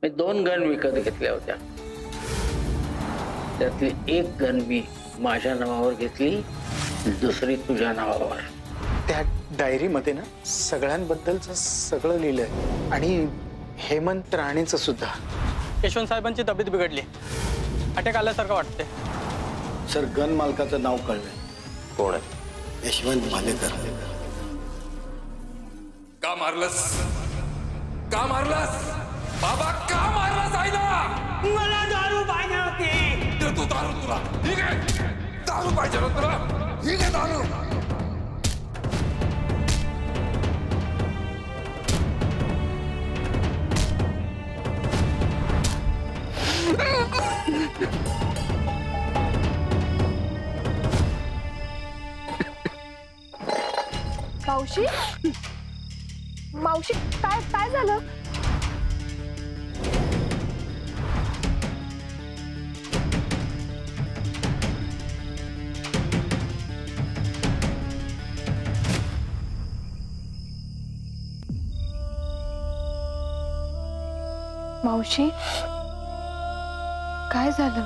मी 2 gun विकत घेतल्या होत्या. त्यातली एक गन मी माझ्या नावावर घेतली, दुसरी तुझ्या नावावर. त्या डायरीमध्ये ना सगळ्यांबद्दलचं सगळं लिहिलंय आणि हेमंत राणेंचं सुद्धा. यशवंत साहेबांची तब्येत बिघडली, अटॅक आल्यासारखं वाटते. सर, गन मालकाचं नाव कळलंय. कोण आहे? यशवंत भालेकर. का मारलंस? का मारलंस? बाबा का मारलंस आईला? मला दारू पाहिजे होती. तू दारू, तुला ठीक आहे? दारू पाहिजे ना तुला? ठीक आहे दारू. मावशी, मावशी, काय काय झालं? मावशी, काय झालं?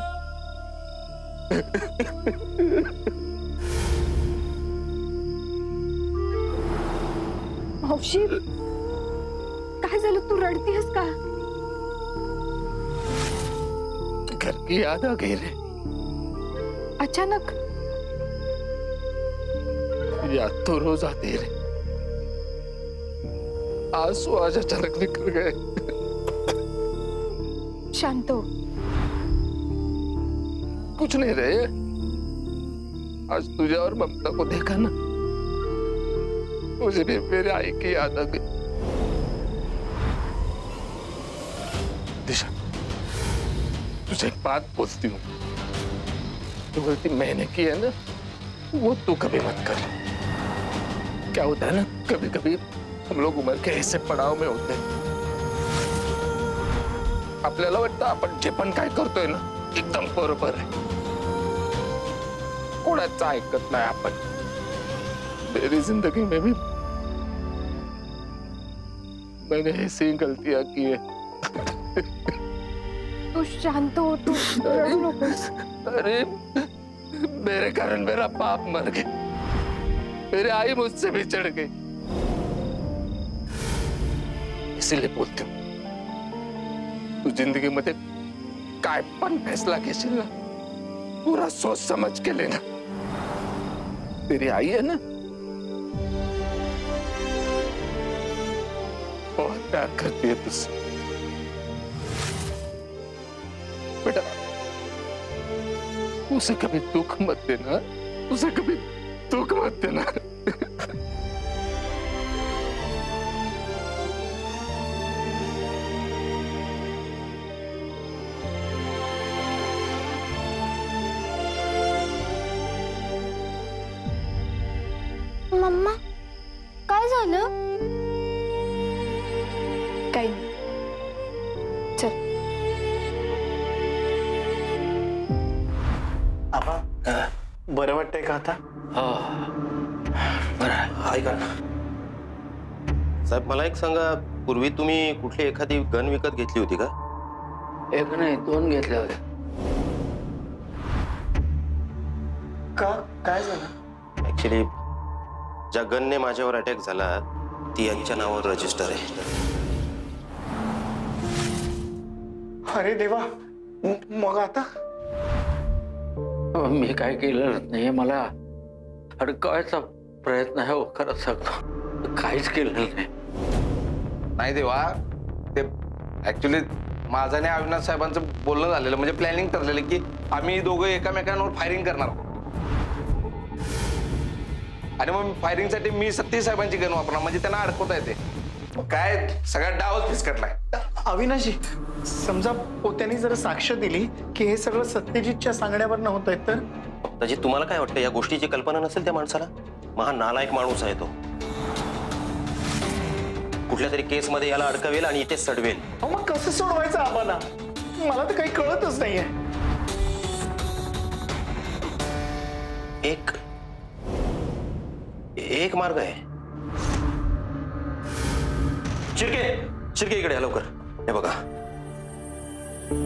मावशी, काय झालं? तू रडतीयस का? घर की याद आ गई रे. अचानक? याद तो रोज आती रे. आंसू आज अचानक निकल गए. शांत हो. कुछ नहीं रे. आज तुझे और ममता को देखा ना, मुझे भी मेरे आई की याद आ गई. दिशा, तुझे एक बात पूछती हूँ. जो गलती मैंने की है ना, वो तू कभी मत कर. क्या होता है ना, कभी कभी हम लोग उम्र के ऐसे पड़ाव में होते हैं, आपल्याला वाटतं आपण जे पण काय करतोय ना एकदम बरोबर आहे. कोणाचं ऐकत नाही आपण. मेरी जिंदगी में भी मैंने ऐसी गलतियां की है. तू शांत हो. तू रडू नकोस. अरे, मेरे कारण मेरा बाप मर गया, मेरी आई मुझसे बिछड़ गई. इसीलिए बोलती हूँ, तू जिंदगी मध्ये काय पण फैसला घेशील ना, पूरा सोच समझ के लेना. तेरी आई है ना, बहुत प्यार करती है तुझसे. बेटा, उसे कभी दुख मत देना. उसे कभी दुख मत देना. मम्मा, काय झालं? काही नाही. चल. आबा, बरं वाटतंय का आता? हो, बरं. ऐका साहेब, मला एक सांगा, पूर्वी तुम्ही कुठली एखादी गन विकत घेतली होती का? एक नाही, 2 घेतल्या होत्या. का? काय झालं? ऍक्च्युली ज्या गनने माझ्यावर अटॅक झाला ती यांच्या नावावर रजिस्टर आहे. अरे देवा, मग आता? मी काय केलं नाही. मला अडकवायचा प्रयत्न आहे, खरंच सांगतो. काहीच केलं नाही. नाही देवा, ते ऍक्च्युली माझं आणि अविनाश साहेबांचं बोलणं झालेलं, म्हणजे प्लॅनिंग ठरलेलं की आम्ही दोघं एकामेकांवर फायरिंग करणार. आणि मग फायरिंगसाठी मी सतीश साहेबांची गन वापरणार, म्हणजे त्यांना अडकवता येते. काय सगळा डावच फिसकटलाय. अविनाशी, समजा पोत्यांनी जर साक्ष दिली की हे सगळं सत्यजितच्या सांगण्यावर नव्हतं तर? त्याची तुम्हाला काय वाटतं, या गोष्टीची कल्पना नसेल त्या माणसाला? महा नालायक माणूस आहे तो. कुठल्या तरी केस मध्ये याला अडकवेल आणि इथे सडवेल. मग कसं सोडवायचं आम्हाला? मला तर काही कळतच नाहीये. एक मार्ग आहे. शिर्के, शिर्के इकडे या लवकर. हे बघा, कळलं?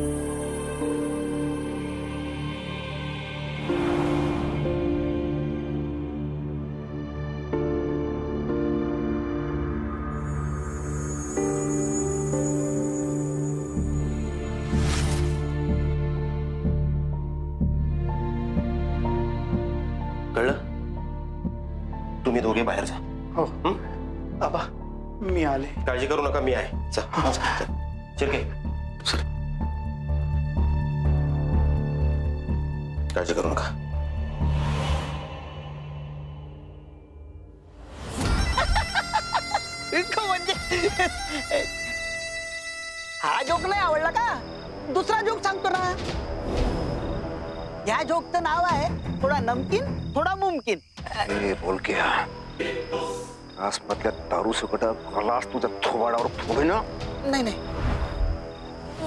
तुम्ही दोघे बाहेर जा. हो आबा मी आले. काळजी करू नका, मी आहे. चल चिरके सर, काळजी करू नका. म्हणजे हा जोक नाही आवडला का? दुसरा जोक सांगतो ना. या जोकचं नाव आहे थोडा नमकीन थोडा मुमकिन. बोल के आसपासल्या दारू सकट ग्लास तुझ्या थोबाडावर फोडू ना. नाही नाही,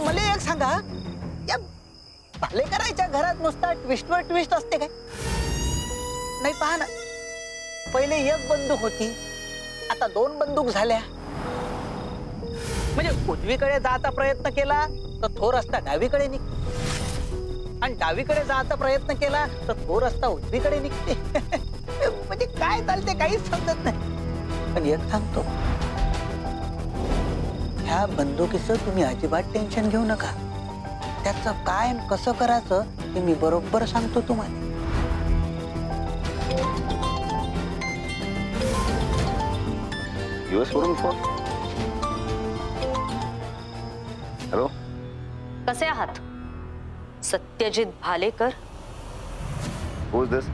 मला एक सांगा, या भालेकरांच्या घरात नुसता ट्विस्टवर ट्विस्ट असते काय? नाही, पहा ना, पहिले एक बंदूक होती, आता 2 बंदूक झाल्या. म्हणजे उजवीकडे जायचा प्रयत्न केला तर तो रस्ता डावीकडे निघतो, आणि डावीकडे जायचा प्रयत्न केला तर तो रस्ता उजवीकडे निघते. म्हणजे काय चालते काहीच समजत नाही. पण एक सांगतो, ह्या बंदुकीचं तुम्ही अजिबात टेन्शन घेऊ नका. त्याचं काय आणि कसं करायचं ते मी बरोबर सांगतो तुम्हाला. US वरून फोन. हॅलो, कसे आहात? सत्यजित भालेकर. Who's this?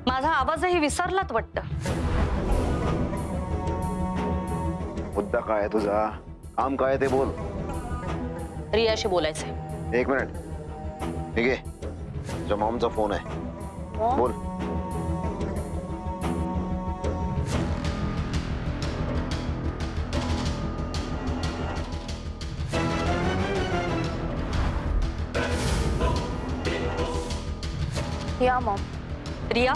माझा आवाजही विसरलात वाटतं. मुद्दा काय आहे तुझा? काम काय ते बोल. रियाशी बोलायचंय. 1 मिनिट. ठीक आहे, तुझ्या मॉमचा फोन आहे. बोल. या मॉम. रिया,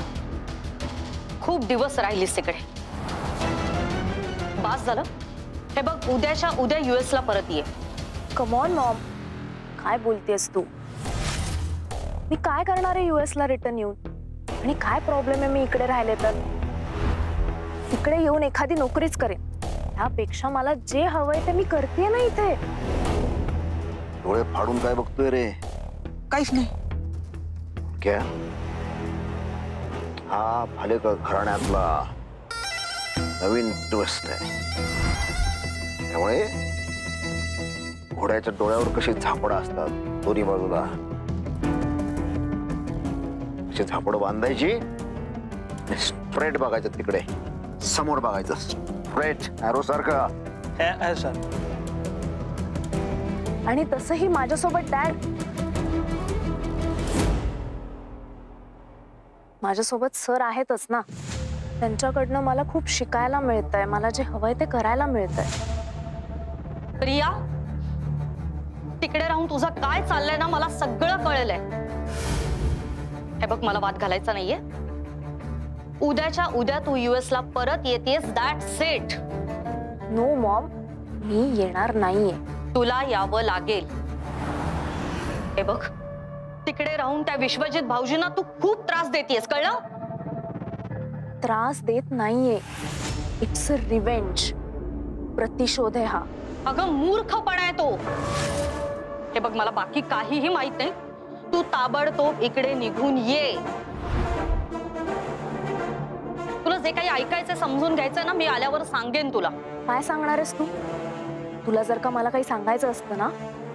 खूप दिवस राहिलीस तिकडे. बास झालं. हे बघ, उद्याच्या उद्या US ला परत ये. कम ऑन मॉम, काय बोलतेस तू? मी काय करणार आहे US ला रिटर्न येऊन? आणि काय प्रॉब्लेम आहे मी इकडे राहिले तर? इकडे येऊन एखादी नोकरीच करेन. त्यापेक्षा मला जे हवंय ते मी करते ना इथे. डोळे फाडून काय बघतोय रे? काहीच नाही. क्या? हा भालेकर घराण्यातला नवीन ट्विस्ट आहे. त्यामुळे घोड्याच्या डोळ्यावर कशी झापडं असतात दोन्ही बाजूला, अशी झापडं बांधायची, स्ट्रेट बघायचं, तिकडे समोर बघायचं, स्ट्रेट एरो सारखं. सर. आणि तसंही माझ्यासोबत डॅड, माझ्यासोबत सर आहेतच ना. त्यांच्याकडनं मला खूप शिकायला मिळतंय. मला जे हवंय ते करायला मिळतंय. रिया, तिकडे राहून तुझं काय चाललंय ना मला सगळं कळलंय. हे बघ, मला वाद घालायचा नाहीये. उद्याच्या उद्या तू US ला परत येतेस. That's it. नो मॉम, मी येणार नाहीये. तुला यावं लागेल. हे बघ, तिकडे राहून त्या विश्वजित भाऊजींना तू खूप त्रास देतेस, कळलं? त्रास देत नाहीये. It's a revenge. प्रतिशोध आहे हा. अगं, मूर्खपणा आहे तो. हे बघ, मला बाकी काहीही माहित नाही. तू ताबडतोब इकडे निघून ये. तुला जे काही ऐकायचं समजून घ्यायचं ना, मी आल्यावर सांगेन तुला. काय सांगणार आहेस तू? तुला जर का मला काही सांगायचं असतं ना,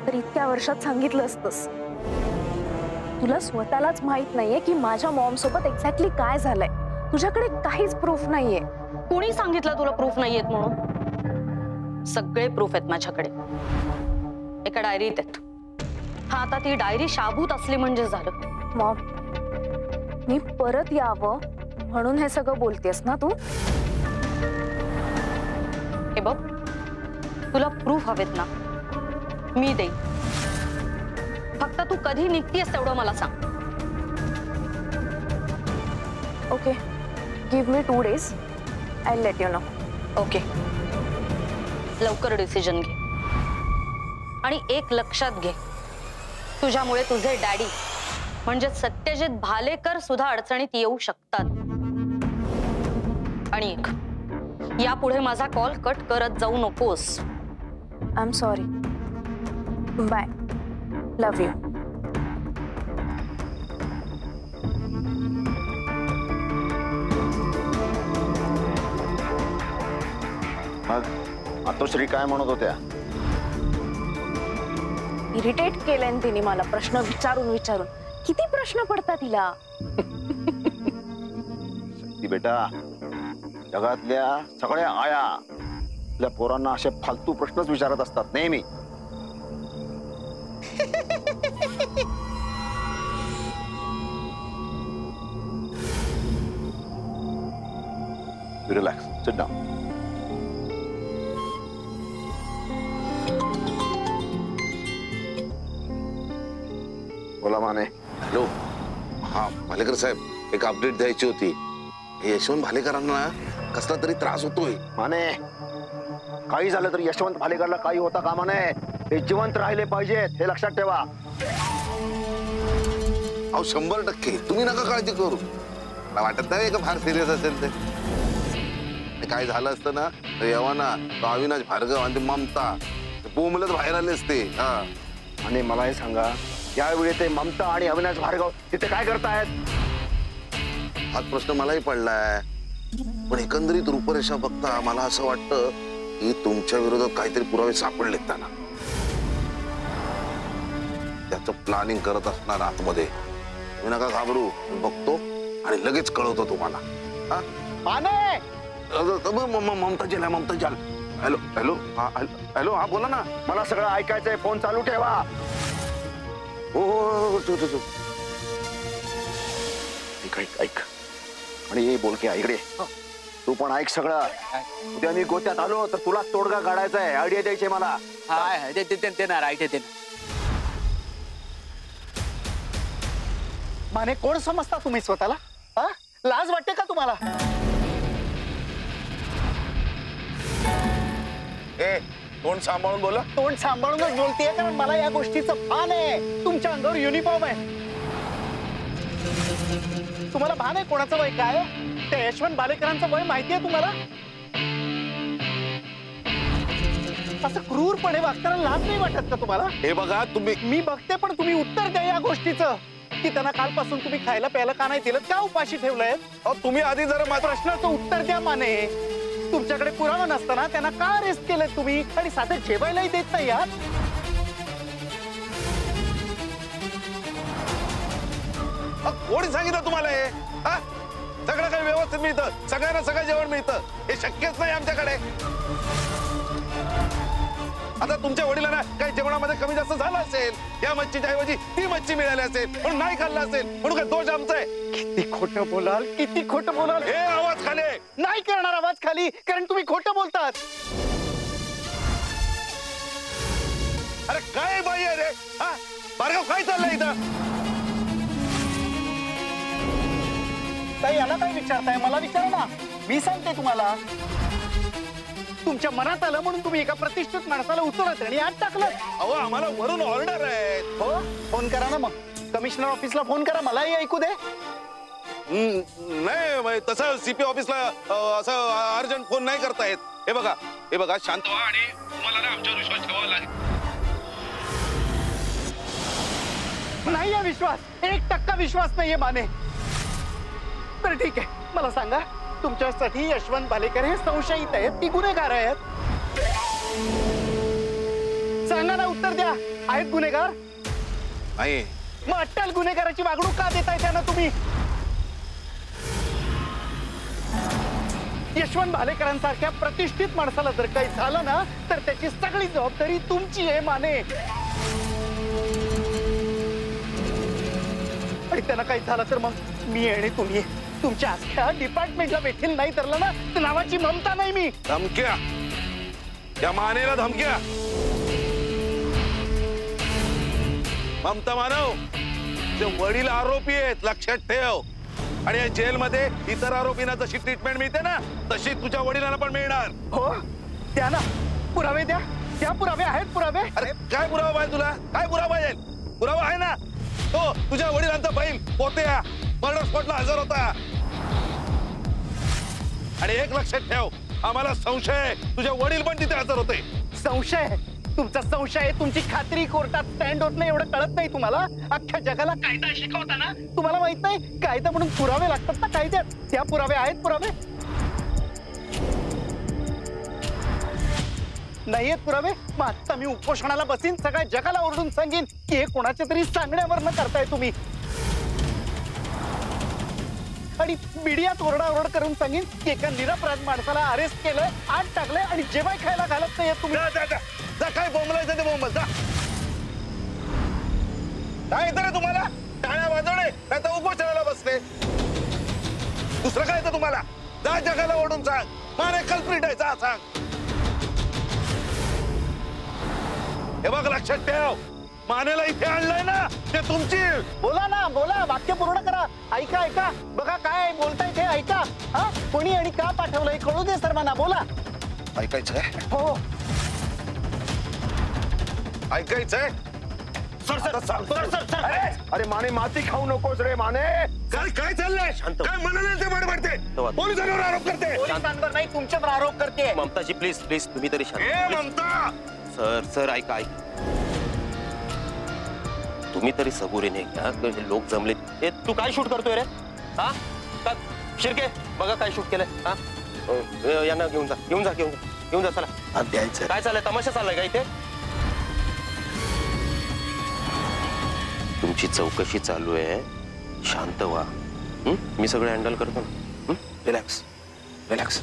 तर इतक्या वर्षात सांगितलं असतंस. तुला स्वतःलाच माहित नाहीये की माझ्या मॉम सोबत एक्झॅक्टली काय झालंय. तुझ्याकडे काहीच प्रूफ नाहीये. कोणी सांगितलं तुला प्रूफ नाहीयेत म्हणून? सगळे प्रूफ आहेत माझ्याकडे. एका डायरीत आहेत. हा, आता ती डायरी शाबूत असली म्हणजे झालं. मॉम, मी परत यावं म्हणून हे सगळं बोलतेस ना तू? हे बघ, तुला प्रूफ हवेत ना, मी देईन. फक्त तू कधी निघतीयस तेवढं मला सांग. Okay, give me 2 days. I let you know. Okay, लवकर डिसिजन घे. आणि एक लक्षात घे, तुझ्यामुळे तुझे डॅडी म्हणजे सत्यजित भालेकर सुद्धा अडचणीत येऊ शकतात. आणि एक, यापुढे माझा कॉल कट करत जाऊ नकोस. I am sorry. Bye. Love you. मग आतोश्री काय म्हणत होत्या? इरिटेट केलंय तिने मला प्रश्न विचारून विचारून. किती प्रश्न पडतात तिला. ती बेटा, जगातल्या सगळ्या आया आपल्या पोरांना असे फालतू प्रश्नच विचारत असतात नेहमी. Relax, sit down. बोला माने. हॅलो. हा भालेकर साहेब, एक अपडेट द्यायची होती. यशवंत भालेकरांना कसला तरी त्रास होतोय. माने, काही झालं तरी यशवंत भालेकरला काही होता कामा नये. ते जिवंत राहिले पाहिजेत, हे लक्षात ठेवा. अहो 100%. तुम्ही नका काळजी करू. मला वाटत नाही का फार सिरियस असेल ते. काय झालं असतं ना तर यवाना, तो अविनाश भार्गव आणि ममता बोंबलत बाहेर आले असते. हा. आणि मला हे सांगा, यावेळी ते ममता आणि अविनाश भार्गव तिथे काय करतायत? हाच प्रश्न मलाही पडलाय. पण एकंदरीत रूपरेषा बघता मला असं वाटतं की तुमच्या विरोधात काहीतरी पुरावे सापडलेत त्यांना. त्याचं प्लॅनिंग करत असणार आतमध्ये. तुम्ही नका घाबरू, बघतो आणि लगेच कळवतो तुम्हाला. हा माने, ममता जेल आहे, ममता जेल. Hello hello. हा हॅलो. हा बोला ना. मला सगळं ऐकायचंय, फोन चालू ठेवा. हो हो हो. ऐक ऐक ऐक. आणि ये बोल की इकडे. तू पण ऐक सगळं. उद्या मी गोत्यात आलो तर तुला तोडगा काढायचा आहे. आयडिया द्यायची मला. ते ना राईट येते. माने, कोण समजता तुम्ही स्वतःला? लाज वाटते का तुम्हाला? तोंड सांभाळून बोला. तोंड सांभाळूनच बोलतेय, कारण मला या गोष्टीचं भान आहे. तुमच्या अंगावर युनिफॉर्म आहे. तुम्हाला भान आहे कोणाचं वय काय? त्या यशवंत भालेकरांचं वय माहिती आहे तुम्हाला? असं क्रूरपणे वागताना लाज नाही वाटत का तुम्हाला? हे बघा तुम्ही. मी बघते, पण तुम्ही उत्तर द्या या गोष्टीचं की त्यांना कालपासून तुम्ही खायला प्यायला का नाही दिलं? का उपाशी ठेवलंय? तुम्ही आधी जरा माझ्या प्रश्नाचं उत्तर द्या माने. तुमच्याकडे पुरावा नसताना त्यांना का अरेस्ट केलं तुम्ही? आणि साधं जेवायलाही देत नाही यार. कोणी सांगितलं तुम्हाला हे? सगळं काही व्यवस्थित मिळतं, सगळ्यांना सगळं जेवण मिळतं. हे शक्यच नाही आमच्याकडे. आता तुमच्या वडिलांना काही जेवणामध्ये कमी जास्त झालं असेल, या मच्छीच्या ऐवजी ती मच्छी मिळाली असेल म्हणून नाही खाल्लं असेल, म्हणून काय दोष आमचा आहे? किती खोटं बोलाल, किती खोटं बोलाल. हे आवाज खाली नाही करणार. आवाज खाली, कारण तुम्ही खोटं बोलतात. अरे काय बाई आहे रे? भार्गव, काय चाललंय इथं? ताई, याला काय विचारताय? मला विचारा ना, मी सांगते तुम्हाला. तुमच्या मनात आलं म्हणून तुम्ही एका प्रतिष्ठित माणसाला उचलत आणि आत टाकलं. अहो, आम्हाला वरून ऑर्डर आहे. हो, फोन करा ना. मग कमिशनर ऑफिसला फोन करा, मलाही ऐकू दे. नाही, तसं सीपी ऑफिसला असं अर्जंट फोन नाही करता येत. हे बघा शांत व्हा आणि तुम्हाला ना आमच्यावर विश्वास ठेवावा लागेल. नाही आहे विश्वास, 1% विश्वास नाहीये माने. बरं ठीक आहे, मला सांगा, तुमच्यासाठी यशवंत भालेकर हे संशयित आहेत की गुन्हेगार आहेत? सांगा ना, उत्तर द्या. आहेत गुन्हेगार? नाही. मग अट्टल गुन्हेगाराची वागणूक का देताय त्यांना तुम्ही? यशवंत भालेकरांसारख्या प्रतिष्ठित माणसाला जर काही झालं ना तर त्याची सगळी जबाबदारी तुमची आहे माने. आणि त्यांना काही झालं तर मग मी आणि तुम्ही तुमच्या अख्ख्या डिपार्टमेंटला वेठील नाही धरलं ना तर नावाची ममता नाही मी. धमक्या, या मानेला धमक्या. ममता मानव, ते वडील आरोपी आहेत, लक्षात ठेव. आणि या जेलमध्ये इतर आरोपींना जशी ट्रीटमेंट मिळते ना तशी तुझ्या वडिलांना पण मिळणार. हो, द्या ना पुरावे द्या. त्या पुरावे आहेत पुरावे. अरे काय पुरावा पाहिजे तुला? काय पुरावा पाहिजे? पुरावा आहे ना तो तुझ्या वडिलांचा बैल पोत्या मर्डर स्पॉटला हजर होता. आणि एक लक्षात ठेव, आम्हाला संशय आहे तुझे वडील पण तिथे हजर होते. संशय? तुमचा संशय आहे, तुमची खात्री कोर्टात स्टँड होत नाही एवढं कळत नाही तुम्हाला? अख्ख्या जगाला कायदा शिकवता ना, तुम्हाला माहित नाही कायदा म्हणून पुरावे लागतात ना कायद्यात. त्या पुरावे आहेत पुरावे? नाहीयेत पुरावे? मग आता मी उपोषणाला बसीन, सगळ्या जगाला ओरडून सांगेन की हे कोणाच्या तरी सांगण्यावर न करताय तुम्ही. आणि मीडियात ओरडाओरड करून सांगेन की एका निरपराध माणसाला अरेस्ट केलंय, आत टाकलंय आणि जेवाय खायला घालत नाहीये तुम्ही. जा काय बोंबलायचं ते बोंबल जा. काय येतं रे तुम्हाला? टाळ्या वाजवणे नाही तर उपोषणाला बसणे. दुसरं काय येतं तुम्हाला? जा जगाला ओढून सांग माने कल्प्रिट आहे, जा सांग. हे बघ लक्षात ठेव, मानेला इथे आणलंय ना ते तुमची. बोला ना, बोला, वाक्य पूर्ण करा. ऐका ऐका, बघा काय बोलताय ते ऐका. हा, कोणी आणि का पाठवलंय कळू दे सर्वांना. बोला. ऐकायचंय? हो ऐकायचंय? Sir sir sir sir sir अरे माने माती खाऊ नकोस रे माने. काय काय चाललंय? काय म्हणाले ते बडबडते? पोलिसांवर आरोप करते. पोलिसांवर नाही तुमच्यावर आरोप करते. ममताजी प्लीज प्लीज तुम्ही तरी ए ममता. सर सर ऐका ऐक, तुम्ही तरी सबुरीने घ्या. लोक जमले. ए तू काय शूट करतोय रे? हा का शिर्के बघा काय शूट केलंय. हा यांना घेऊन जा घेऊन जा घेऊन जा घेऊन जा. चला द्यायचं काय चाललंय? तमाशा चाललाय का इथे? तुमची चौकशी चालू आहे, शांत व्हा. मी सगळं हँडल करतो ना. Relax relax.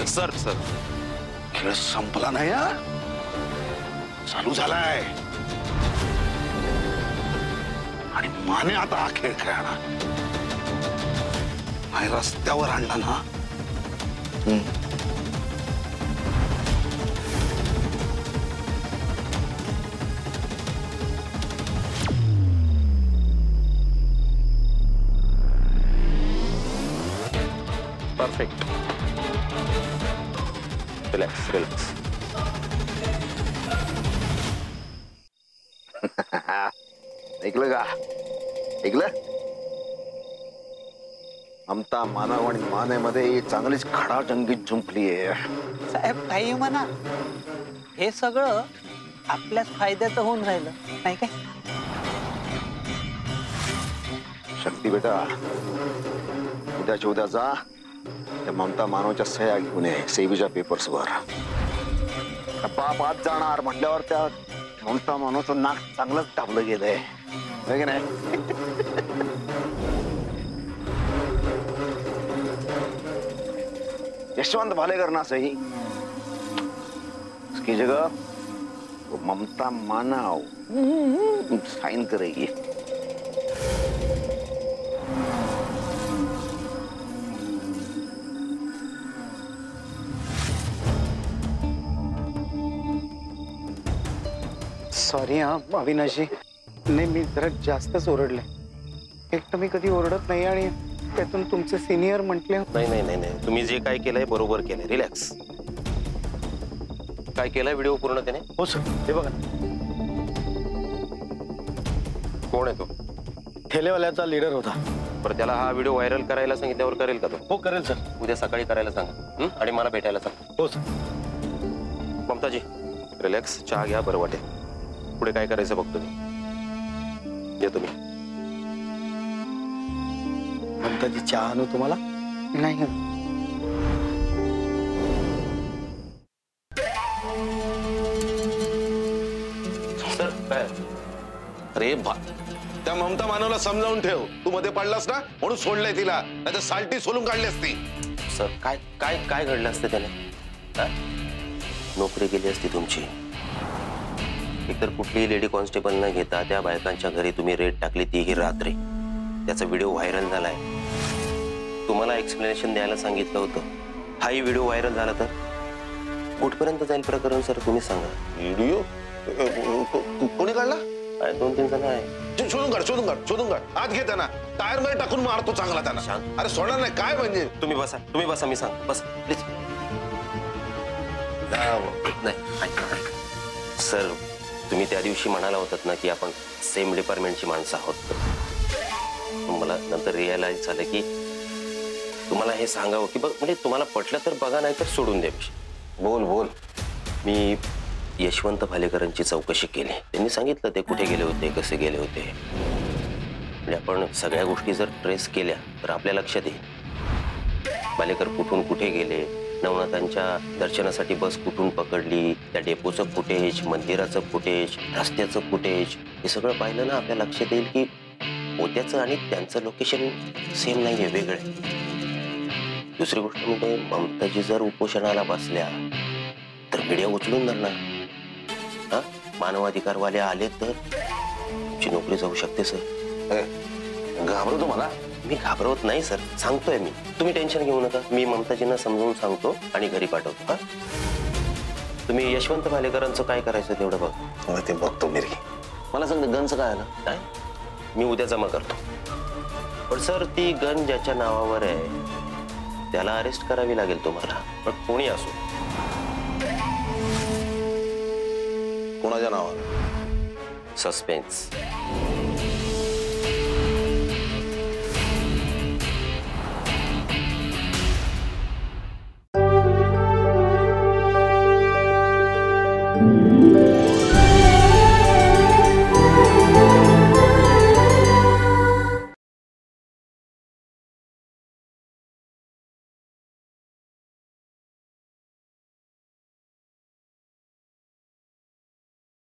सर सर खेळ संपला नाही हा, चालू झालाय. आणि माने आता हा खेळ खेळणार नाही. रस्त्यावर आणला ना परफेक्ट. Relax relax. ऐकलं का? ऐकलं? ममता मानव आणि मानेमध्ये चांगलीच खडाजंगी जुंपली आहे. साहेब काही म्हणा, हे सगळं आपल्याच फायद्याचं होऊन राहिलं नाही काय? शक्ती बेटा, उद्याच्या उद्या जा त्या ममता मानवच्या सह्या घेऊन ये सेवीच्या पेपर्सवर. बाप आत जाणार म्हटल्यावर त्या ममता मानवचं नाक चांगलंच दाबलं गेलंय की नाही? यशवंत भालेकर ना सही, उसकी जगह वो ममता मानव साइन करेगी. सॉरी हा अविनाशजी, नाही मी जरा जास्तच ओरडले. एक तर मी कधी ओरडत नाही आणि त्यातून तुमचे सिनियर म्हटले. नाही नाही नाही नाही, तुम्ही जे काय केलंय बरोबर केलंय. रिलॅक्स. काय केलंय व्हिडिओ पूर्ण त्याने? हो सर, हे बघा. कोण आहे तो? ठेलेवाल्याचा लीडर होता. बरं त्याला हा व्हिडिओ व्हायरल करायला सांगितल्यावर करेल का तो? हो करेल सर. उद्या सकाळी करायला सांगा आणि मला भेटायला सांगा. हो सर. ममताजी रिलॅक्स, चहा घ्या, बरं वाटेल. पुढे काय करायचं बघतो मी. येतो मी. ममताजी चहा आणू तुम्हाला? नाही. सर काय? अरे बा, त्या ममता मानवला समजावून ठेव. तू मध्ये पडलास ना म्हणून सोडलंय तिला, नाही तर साल्टी सोलून काढली असती. सर काय काय काय घडलं असतं त्याने? नोकरी गेली असती तुमची. एकतर कुठलीही लेडी कॉन्स्टेबल न घेता त्या बायकांच्या घरी तुम्ही रेड टाकली, तीही रात्री. त्याचा व्हिडिओ व्हायरल झालाय. तुम्हाला एक्सप्लेनेशन द्यायला सांगितलं होतं. हाही व्हिडिओ व्हायरल झाला तर कुठपर्यंत जाईल प्रकरण सर तुम्ही सांगा. व्हिडिओ कोणी काढला? आहे 2-3 जण आहे. शोधून काढ आत घे त्यांना. टायर मध्ये टाकून मारतो चांगला त्यांना. अरे सोडणार नाही काय म्हणजे. तुम्ही बसा मी सांग बस प्लीज. नाही सर, तुम्ही त्या दिवशी म्हणाला होतात ना की आपण सेम डिपार्टमेंटची माणसं आहोत. मला नंतर रिअलाइज झालं की तुम्हाला हे सांगावं की बघ, म्हणजे तुम्हाला पटलं तर बघा, नाही तर सोडून द्या. बोल. मी यशवंत भालेकरांची चौकशी केली. त्यांनी सांगितलं ते कुठे गेले होते, कसे गेले होते. म्हणजे आपण सगळ्या गोष्टी जर ट्रेस केल्या तर आपल्या लक्षात येईल भालेकर कुठून कुठे गेले, नवनाथांच्या दर्शनासाठी बस कुठून पकडली, त्या डेपोचं फुटेज, मंदिराचं फुटेज, रस्त्याचं फुटेज, हे सगळं पाहिलं ना आपल्या लक्षात येईल की पोत्याचं आणि त्यांचं लोकेशन सेम नाहीये, वेगळं आहे. दुसरी गोष्ट म्हणजे ममताजी जर उपोषणाला बसल्या तर मीडिया उचलून धरणार. हा, मानवाधिकारवाले आले तर तुमची नोकरी जाऊ शकते सर. घाबरतो मला. मी घाबरवत नाही सर, सांगतोय मी. तुम्ही टेन्शन घेऊ नका. मी ममताजींना समजून सांगतो आणि घरी पाठवतो. हा, तुम्ही यशवंत भालेकरांचं काय करायचं तेवढं बघ. ते बघतो मिरगी. मला सांग गनचं काय आलं. काय मी उद्या जमा करतो. पण सर ती गन ज्याच्या नावावर आहे त्याला अरेस्ट करावी लागेल तुम्हाला. पण कोणी असो. कोणाच्या नावावर? सस्पेन्स.